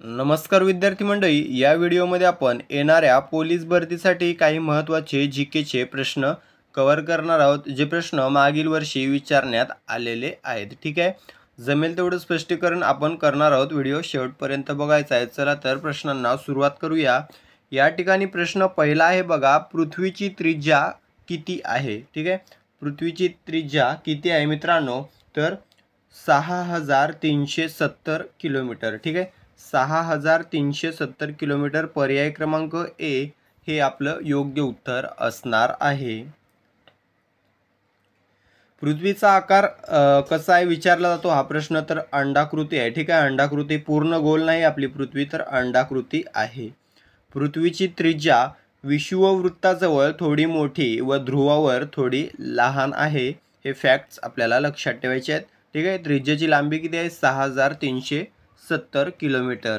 नमस्कार विद्यार्थी मंडळी, या व्हिडिओमध्ये आपण येणाऱ्या पोलीस भरतीसाठी काही महत्त्वाचे जीकेचे प्रश्न कव्हर करणार आहोत, जे प्रश्न मागील वर्षी विचारण्यात आलेले आहेत. ठीक आहे, जमेल तेवढं स्पष्टीकरण आपण करणार आहोत. व्हिडिओ शेवटपर्यंत बघायचा आहे. चला तर प्रश्नांना सुरुवात करूया. या ठिकाणी प्रश्न पहिला आहे बघा, पृथ्वीची त्रिज्या किती आहे? ठीक आहे, पृथ्वीची त्रिज्या किती आहे मित्रांनो? तर 6370 किलोमीटर. ठीक आहे, 6370 किलोमीटर. पर्याय क्रमांक ए हे आपलं योग्य उत्तर असणार आहे. पृथ्वीचा आकार कसा आहे विचारला जातो हा प्रश्न, तर अंडाकृती आहे. ठीक आहे, अंडाकृती, पूर्ण गोल नाही आपली पृथ्वी, तर अंडाकृती आहे. पृथ्वीची त्रिज्या विषुववृत्ताजवळ थोडी मोठी व ध्रुवावर थोडी लहान आहे. हे फॅक्ट्स आपल्याला लक्षात ठेवायचे आहेत. ठीक आहे, त्रिज्येची लांबी किती आहे? 6370 किलोमीटर.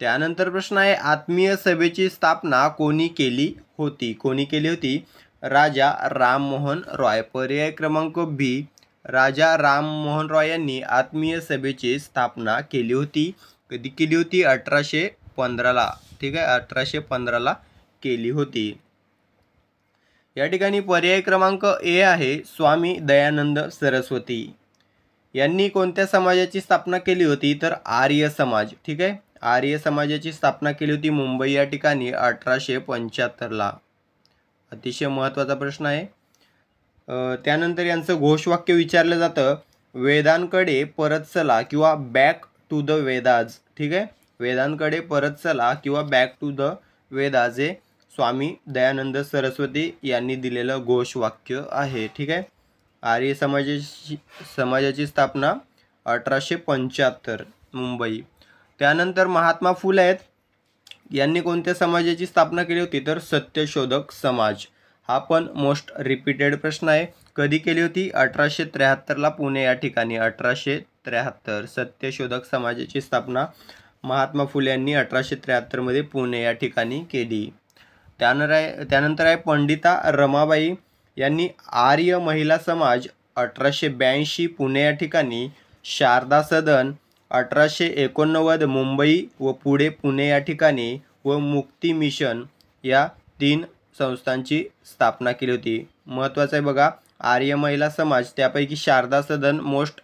त्यानंतर प्रश्न आहे, आत्मीय सभेची स्थापना कोणी केली होती? कोणी केली होती? राजा राममोहन रॉय. पर्याय क्रमांक बी, राजा राममोहन रॉय यांनी आत्मीय सभेची स्थापना केली होती. कधी केली होती? 1815ला. ठीक आहे, 1815ला केली होती. या ठिकाणी पर्याय क्रमांक ए आहे, स्वामी दयानंद सरस्वती यांनी कोणत्या समाजाची स्थापना केली होती? तर आर्य समाज. ठीक आहे, आर्य समाजाची स्थापना केली होती मुंबई या ठिकाणी 1875ला. अतिशय महत्त्वाचा प्रश्न आहे. त्यानंतर यांचं घोषवाक्य विचारलं जातं, वेदांकडे परत चला किंवा बॅक टू द वेदाज. ठीक आहे, वेदांकडे परत चला किंवा बॅक टू द वेदाज हे स्वामी दयानंद सरस्वती यांनी दिलेलं घोषवाक्य आहे. ठीक आहे, आर्य समाजाची स्थापना 1875 मुंबई. त्यानंतर महात्मा फुले आहेत, यांनी कोणत्या समाजाची स्थापना केली होती? तर सत्यशोधक समाज. हा पण मोस्ट रिपीटेड प्रश्न आहे. कधी केली होती? 1873ला पुणे या ठिकाणी. 1873 सत्यशोधक समाजाची स्थापना महात्मा फुले यांनी 1873मध्ये पुणे या ठिकाणी केली. त्यानंतर आहे पंडिता रमाबाई यांनी आर्य महिला समाज 1882 पुणे या ठिकाणी, शारदा सदन 1889 मुंबई व पुढे पुणे या ठिकाणी, व मुक्ती मिशन या 3 संस्थांची स्थापना केली होती. महत्त्वाचं आहे बघा, आर्य महिला समाज, त्यापैकी शारदा सदन मोस्ट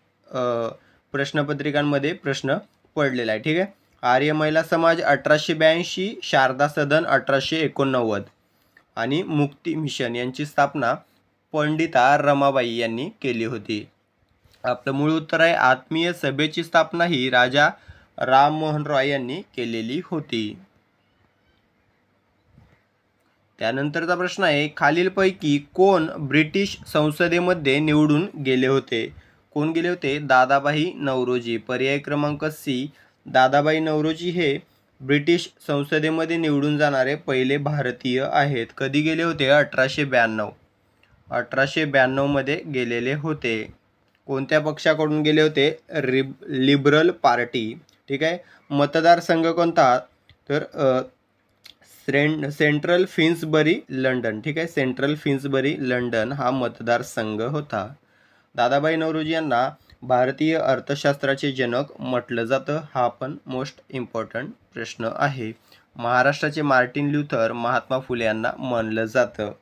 प्रश्नपत्रिकांमध्ये प्रश्न पडलेला आहे. ठीक आहे, आर्य महिला समाज 1882, शारदा सदन 1889 आणि मुक्ती मिशन यांची स्थापना पंडिता रमाबाई यांनी केली होती. आपलं मूळ उत्तर आहे, आत्मीय सभेची स्थापना ही राजा राममोहन रॉय यांनी केलेली होती. त्यानंतरचा प्रश्न आहे, खालीलपैकी कोण ब्रिटिश संसदेमध्ये निवडून गेले होते? कोण गेले होते? दादाभाई नौरोजी. पर्याय क्रमांक सी, दादाभाई नौरोजी हे ब्रिटिश संसदेमध्ये निवडून जाणारे पहिले भारतीय आहेत. कधी गेले होते? 1892. 1892 मध्ये गेलेले होते. कोणत्या पक्षाकडून गेले होते? Liberal party. ठीक आहे, मतदारसंघ कोणता? तर सेंट्रल फिन्सबरी लंडन. ठीक आहे, सेंट्रल फिन्सबरी लंडन हा मतदारसंघ होता. दादाभाई नौरोजी यांना भारतीय अर्थशास्त्राचे जनक म्हटलं जातं. हा पण मोस्ट इम्पॉर्टंट प्रश्न आहे. महाराष्ट्राचे मार्टिन ल्यूथर महात्मा फुले यांना मानलं जातं.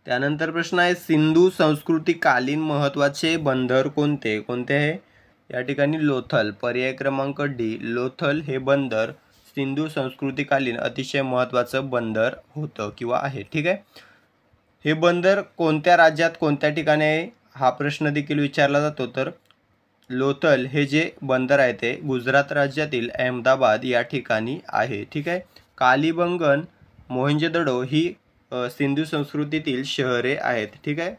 त्यानंतर प्रश्न आहे, सिंधू संस्कृतीकालीन महत्त्वाचे बंदर कोणते? कोणते आहे? या ठिकाणी लोथल. पर्याय क्रमांक डी, लोथल हे बंदर सिंधू संस्कृतीकालीन अतिशय महत्त्वाचं बंदर होतं किंवा आहे. ठीक आहे, हे बंदर कोणत्या राज्यात कोणत्या ठिकाणी आहे हा प्रश्न देखील विचारला जातो. तर लोथल हे जे बंदर आहे ते गुजरात राज्यातील अहमदाबाद या ठिकाणी आहे. ठीक आहे, कालीबंगन, मोहेंजोदडो ही सिंधू संस्कृतीतील शहरे आहेत. ठीक आहे,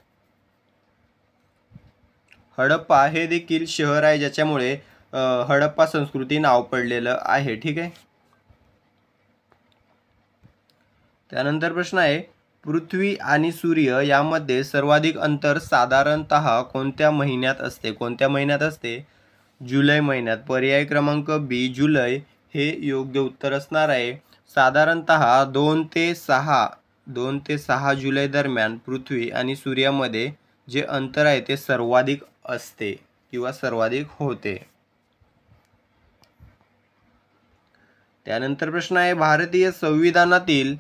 हडप्पा हे देखील शहर आहे ज्याच्यामुळे हडप्पा संस्कृती नाव पडलेलं आहे. ठीक आहे, त्यानंतर प्रश्न आहे, पृथ्वी आणि सूर्य यामध्ये सर्वाधिक अंतर साधारणतः कोणत्या महिन्यात असते? कोणत्या महिन्यात असते? जुलै महिन्यात. पर्याय क्रमांक बी, जुलै हे योग्य उत्तर असणार आहे. साधारणतः 2 ते 6 जुलै दरम्यान पृथ्वी आणि सूर्यामध्ये जे अंतर आहे ते सर्वाधिक असते किंवा सर्वाधिक होते. त्यानंतर प्रश्न आहे, भारतीय संविधानातील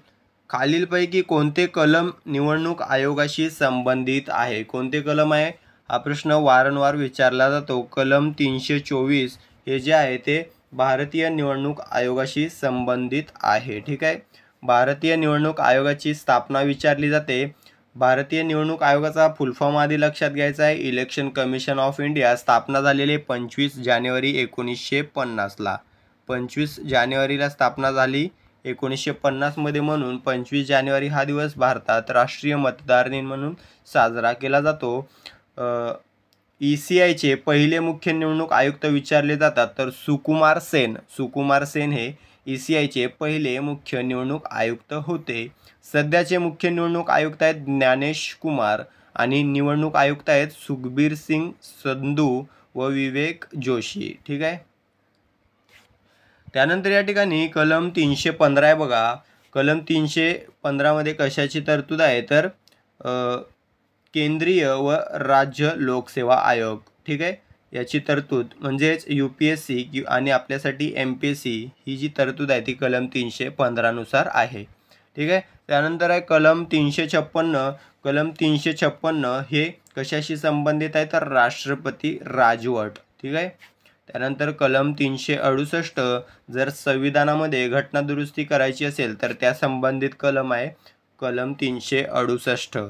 खालीलपैकी कोणते कलम निवडणूक आयोगाशी संबंधित आहे? कोणते कलम आहे? हा प्रश्न वारंवार विचारला जातो. कलम 324 हे जे आहे ते भारतीय निवडणूक आयोगाशी संबंधित आहे. ठीक आहे. भारतीय निवडणूक आयोगाची स्थापना विचारली जाते. भारतीय निवडणूक आयोगाचा फुल फॉर्म आधी लक्षात घ्यायचा आहे. Election commission of India. स्थापना झालेली 25 जानेवारी 1950ला. 25 जानेवारीला स्थापना झाली 1950 मध्ये, म्हणून 25 जानेवारी हा दिवस भारतात राष्ट्रीय मतदार दिन म्हणून साजरा केला जातो. ECIचे पहिले मुख्य निवडणूक आयुक्त विचारले जातात तर सुकुमार सेन हे ECIचे पहिले मुख्य निवडणूक आयुक्त होते. सध्याचे मुख्य निवडणूक आयुक्त आहेत ज्ञानेश कुमार आणि निवडणूक आयुक्त आहेत सुखबीर सिंग संधू व विवेक जोशी. ठीक आहे. त्यानंतर या ठिकाणी कलम 315 आहे बघा. कलम 315 मध्ये कशाची तरतूद आहे तर केंद्रीय व राज्य लोकसेवा आयोग. ठीक आहे. याची तरतूद म्हणजेच UPSC आणि आपल्यासाठी MPSC ही जी तरतूद आहे ती कलम 315 नुसार आहे. ठीक आहे. त्यानंतर आहे कलम 356. कलम 356 हे कशाशी संबंधित आहे तर राष्ट्रपती राजवट. ठीक आहे. त्यानंतर कलम 368 जर संविधानामध्ये घटना दुरुस्ती करायची असेल तर त्या संबंधित कलम आहे कलम 368.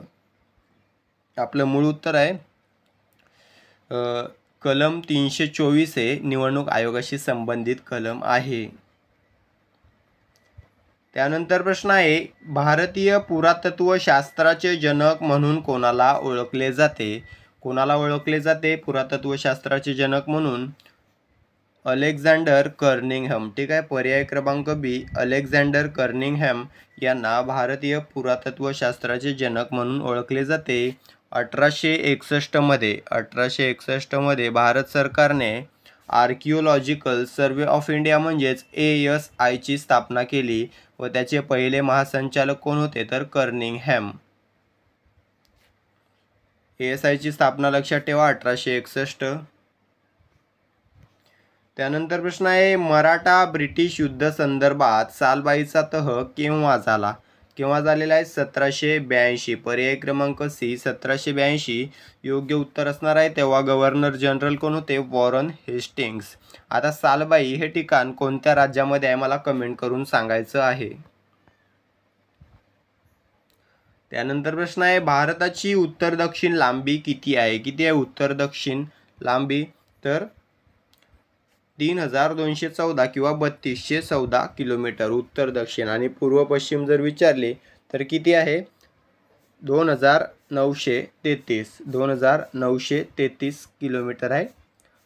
आपलं मूळ उत्तर आहे कलम 324 हे निवडणूक आयोगाशी संबंधित कलम आहे. त्यानंतर प्रश्न आहे, भारतीय पुरातत्वशास्त्राचे जनक म्हणून कोणाला ओळखले जाते? कोणाला ओळखले जाते पुरातत्वशास्त्राचे जनक म्हणून? अलेक्झांडर कर्निंगहॅम. ठीक आहे. पर्याय क्रमांक बी, अलेक्झांडर कर्निंगहॅम यांना भारतीय पुरातत्वशास्त्राचे जनक म्हणून ओळखले जाते. 1861 मध्ये भारत सरकारने आर्किओलॉजिकल सर्वे ऑफ इंडिया म्हणजेच ASI ची स्थापना केली व त्याचे पहिले महासंचालक कोण होते तर कर्निंगहॅम. ASI ची स्थापना लक्षात ठेवा 1861. त्यानंतर प्रश्न आहे, मराठा ब्रिटिश युद्ध संदर्भात सालबाईचा तह केव्हा झाला? केव्हा झालेला आहे? 1782. पर्याय क्रमांक सी 1782 योग्य उत्तर असणार आहे. तेव्हा गव्हर्नर जनरल कोण होते? Warren Hastings. आता सालबाई हे ठिकाण कोणत्या राज्यामध्ये आहे मला कमेंट करून सांगायचं आहे. त्यानंतर प्रश्न आहे, भारताची उत्तर दक्षिण लांबी किती आहे? किती आहे उत्तर दक्षिण लांबी? तर 3214 किंवा 3214 किलोमीटर उत्तर दक्षिण. आणि पूर्व पश्चिम जर विचारले तर किती आहे? 2933 किलोमीटर आहे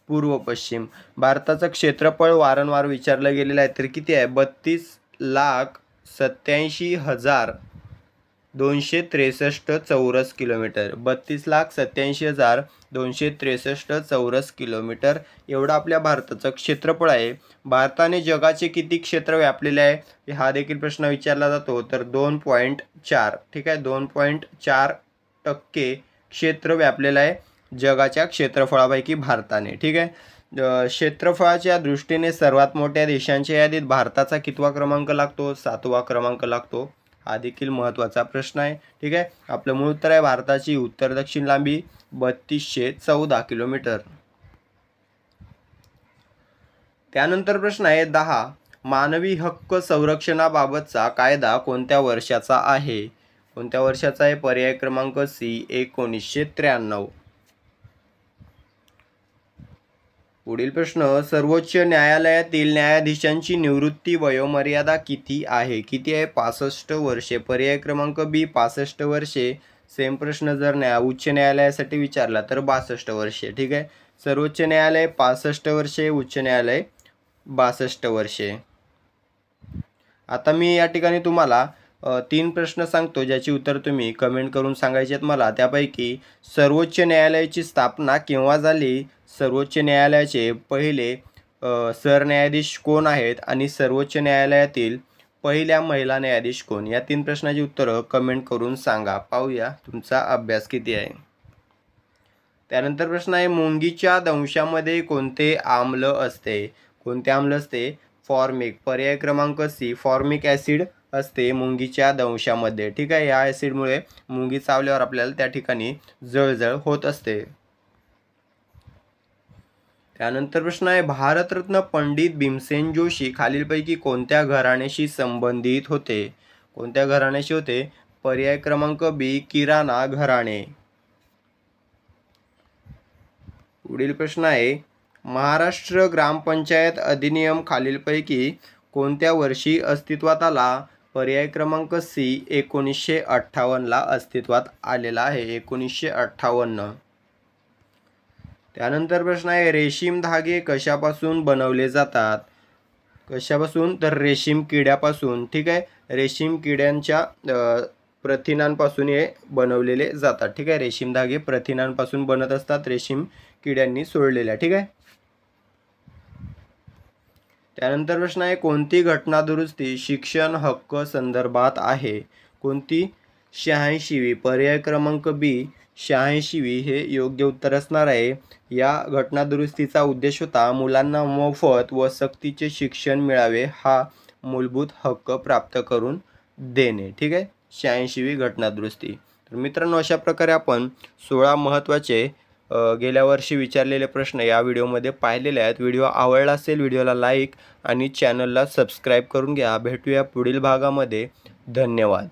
पूर्व पश्चिम. भारताचं क्षेत्रफळ वारंवार विचारलं गेलेलं आहे तर किती आहे? 32,87,263 चौरस किलोमीटर. 32,87,263 चौरस किलोमीटर एवढं आपल्या भारताचं क्षेत्रफळ आहे. भारताने जगाचे किती क्षेत्र व्यापलेले आहे हा देखील प्रश्न विचारला जातो तर 2.4. ठीक आहे. 2.4% क्षेत्र व्यापलेलं आहे जगाच्या क्षेत्रफळापैकी भारताने. ठीक आहे. क्षेत्रफळाच्या दृष्टीने सर्वात मोठ्या देशांच्या यादीत भारताचा कितवा क्रमांक लागतो? 7वा क्रमांक लागतो. हा देखील महत्त्वाचा प्रश्न आहे. ठीक आहे. आपलं मूळ उत्तर आहे भारताची उत्तर दक्षिण लांबी 3214 किलोमीटर. त्यानंतर प्रश्न आहे 10, मानवी हक्क संरक्षणाबाबतचा कायदा कोणत्या वर्षाचा आहे? कोणत्या वर्षाचा आहे? पर्याय क्रमांक सी 1993. पुढील प्रश्न, सर्वोच्च न्यायालयातील न्यायाधीशांची निवृत्ती वयोमर्यादा किती आहे? किती आहे? 65 वर्षे. पर्याय क्रमांक बी 65 वर्षे. सेम प्रश्न जर उच्च न्यायालयासाठी विचारला तर 62 वर्षे. ठीक आहे. सर्वोच्च न्यायालय 65 वर्षे, उच्च न्यायालय 62 वर्षे. आता मी या ठिकाणी तुम्हाला 3 प्रश्न सांगतो ज्याची उत्तर तुम्ही कमेंट करून सांगायचे आहेत मला. त्यापैकी सर्वोच्च न्यायालयाची स्थापना केव्हा झाली? सर्वोच्च न्यायालयाचे पहिले सरन्यायाधीश कोण आहेत आणि सर्वोच्च न्यायालयातील पहिल्या महिला न्यायाधीश कोण? या 3 प्रश्नाची उत्तरं कमेंट करून सांगा. पाहूया तुमचा अभ्यास किती आहे. त्यानंतर प्रश्न आहे मुंगीच्या दंशामध्ये कोणते आम्ल असते? कोणते आम्ल असते? फॉर्मिक. पर्याय क्रमांक सी फॉर्मिक ॲसिड असते मुंगीच्या दंशामध्ये. ठीक आहे, या ॲसिडमुळे मुंगी चावल्यावर आपल्याला त्या ठिकाणी जळजळ होत असते. त्यानंतर प्रश्न आहे भारतरत्न पंडित भीमसेन जोशी खालीलपैकी कोणत्या घराण्याशी संबंधित होते? कोणत्या घराण्याशी होते? पर्याय क्रमांक बी किराणा घराणे. पुढील प्रश्न आहे महाराष्ट्र ग्रामपंचायत अधिनियम खालीलपैकी कोणत्या वर्षी अस्तित्वात आला? पर्याय क्रमांक सी 1958ला अस्तित्वात आलेला आहे. 1958. त्यानंतर प्रश्न आहे रेशीम धागे कशापासून बनवले जातात? कशापासून? तर रेशीम किड्यापासून. ठीक आहे, रेशीम किड्यांच्या प्रथिनांपासून हे बनवलेले जातात. ठीक आहे, रेशीम धागे प्रथिनांपासून बनत असतात, रेशीम किड्यांनी सोडलेल्या. ठीक आहे. त्यानंतर प्रश्न आहे कोणती घटना दुरुस्ती शिक्षण हक्क संदर्भात आहे? कोणती? 86वी. पर्याय क्रमांक बी 86वी हे योग्य उत्तर असणार आहे. या घटना दुरुस्तीचा उद्देश होता मुलांना मोफत व सक्तीचे शिक्षण मिळावे हा मूलभूत हक्क प्राप्त करून देणे. ठीक आहे, 86वी घटना दुरुस्ती. तर मित्रांनो, अशा प्रकारे आपण 16 महत्त्वाचे गेल्या वर्षी विचारलेले प्रश्न या व्हिडिओमध्ये पाहिलेले आहेत. व्हिडिओ आवडला असेल व्हिडिओला लाईक आणि चॅनलला सबस्क्राईब करून घ्या. भेटूया पुढील भागामध्ये. धन्यवाद.